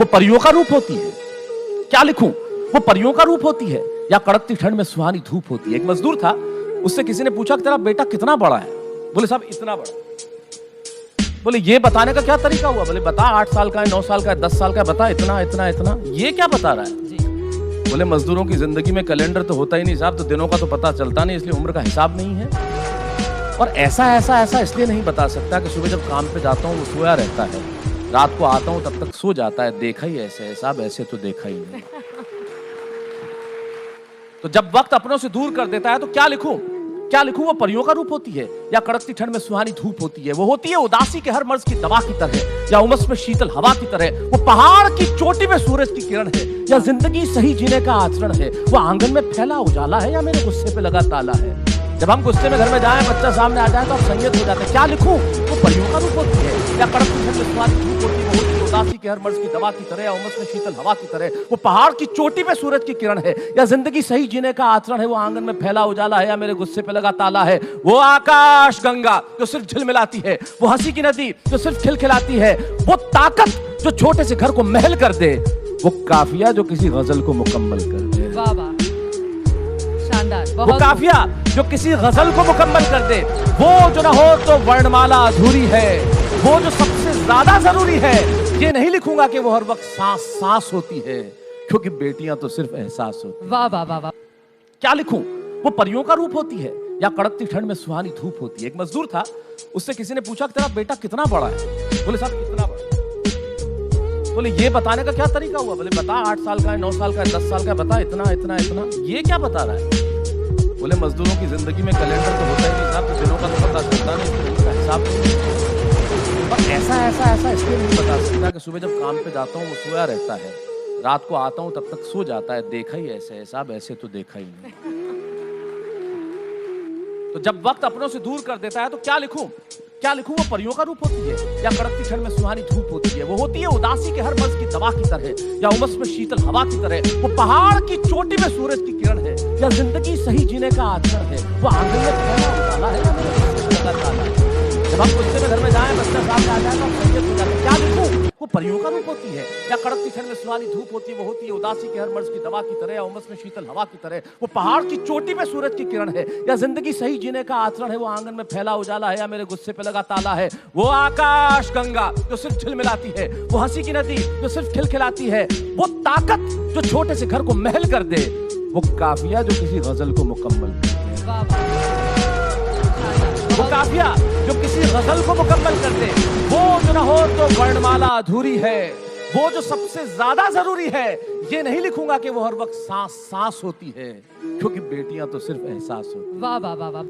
वो परियों का रूप होती है। क्या लिखूं? वो परियों का रूप होती है या कड़कती ठंड में सुहानी धूप होती है। एक मजदूर था, उससे किसी ने पूछा कि तेरा बेटा कितना बड़ा है? बोले साहब इतना बड़ा। बोले ये बताने का क्या तरीका हुआ? बोले बता 8 साल का है, 9 साल का है, 10 साल का है, बता इतना इतना इतना। ये क्या बता रहा है? जी। बोले मजदूरों की जिंदगी में कैलेंडर तो होता ही नहीं साहब, तो दिनों का तो पता चलता नहीं, इसलिए उम्र का हिसाब नहीं है। और ऐसा इसलिए नहीं बता सकता कि सुबह जब काम पे जाता हूँ वो सोया रहता है, रात को आता हूँ तब तक सो जाता है। देखा ही ऐसे है साहब, ऐसे तो देखा ही नहीं। तो जब वक्त अपनों से दूर कर देता है तो क्या लिखूं? क्या लिखूं? वो परियों का रूप होती है या कड़कती ठंड में सुहानी धूप होती है। वो होती है उदासी के हर मर्ज की दवा की तरह या उमस में शीतल हवा की तरह। वो पहाड़ की चोटी में सूरज की किरण है या जिंदगी सही जीने का आचरण है। वो आंगन में फैला उजाला है या मेरे गुस्से पे लगा ताला है। जब हम गुस्से में घर में जाएं, बच्चा सामने आ जाए तो आप संयत हो जाते हैं। क्या लिखूं? वो परियों का रूप होती है या कड़कती ठंड में सुहानी धूप होती है। वो होती है उदासी के हर मर्ज की दवा की तरह या उमस में शीतल हवा की तरह। वो पहाड़ की चोटी पे सूरज की किरण है या जिंदगी सही जीने का आचरण है। वो आंगन में फैला उजाला है या मेरे गुस्से पे लगा ताला है। वो आकाश गंगा जो सिर्फ झिलमिलाती है, वो हंसी की नदी जो सिर्फ खिलखिलाती है, वो ताकत जो छोटे से घर को महल कर दे, वो काफिया जो किसी गजल को मुकम्मल कर दे। वाह वाह, शानदार। वो काफिया जो किसी गजल को मुकम्मल कर दे। वो जो ना हो तो वर्णमाला अधूरी है। वो जो सबसे ज्यादा जरूरी है, ये नहीं लिखूंगा कि वो हर वक्त सांस सांस होती है, क्योंकि बेटियां तो सिर्फ एहसास होती है। वाह वाह वाह वाह। क्या लिखूं? वो परियों का रूप होती है या कड़कती ठंड में सुहानी धूप होती है। एक मजदूर था, उससे किसी ने पूछा कि तेरा बेटा कितना बड़ा है? बोले साहब इतना बड़ा। बोले ये बताने का क्या तरीका हुआ? बोले बता 8 साल का है, 9 साल का है, 10 साल का है, बता इतना इतना इतना। ये क्या बता रहा है? बोले मजदूरों की जिंदगी में कैलेंडर तो होता ही नहीं साहब, तो दिनों का तो पता चलता नहीं, इसलिए उनका हिसाब नहीं। और ऐसा इसलिए नहीं बता सकता कि सुबह जब काम पे जाता हूँ वो सोया रहता है, रात को आता हूँ तब तक सो जाता है। देखा ही ऐसे है साहब, ऐसे तो देखा ही नहीं। तो जब वक्त अपनों से दूर कर देता है तो क्या लिखूं? क्या लिखूं? वो परियों का रूप होती है या कड़कती ठंड में सुहानी धूप होती है। वो होती है उदासी के हर मर्ज की दवा की तरह या उमस में शीतल हवा की तरह। वो पहाड़ की चोटी में सूरज की किरण है या जिंदगी सही जीने का आचरण है। वो आंगन में फैला उजाला है या मेरे गुस्से पे लगा ताला है। जब हम गुस्से में घर में जाएं, बच्चा सामने आ जाए तो आप संयत हो जाते हैं। क्या लिखूं? वो परियों का रूप होती है या कड़कती ठंड में सुहानी धूप होती है। वो होती है उदासी के हर मर्ज की दवा की तरह या उमस में शीतल हवा की तरह। वो पहाड़ की चोटी में सूरज की किरण है या जिंदगी सही जीने का आचरण है। वो आंगन में फैला उजाला है या मेरे गुस्से पे लगा ताला है। वो आकाश गंगा जो सिर्फ झिलमिलाती है, वो हंसी की नदी जो सिर्फ खिलखिलाती है, वो ताकत जो छोटे से घर को महल कर दे, वो काफिया जो किसी गजल को मुकम्मल कर दे। वो काफिया जो किसी गजल को मुकम्मल कर दे। वो जो ना हो तो वर्णमाला अधूरी है। वो जो सबसे ज्यादा जरूरी है, ये नहीं लिखूंगा कि वो हर वक्त सांस सांस होती है, क्योंकि बेटियां तो सिर्फ एहसास होती है। वाह वाह वाह वाह।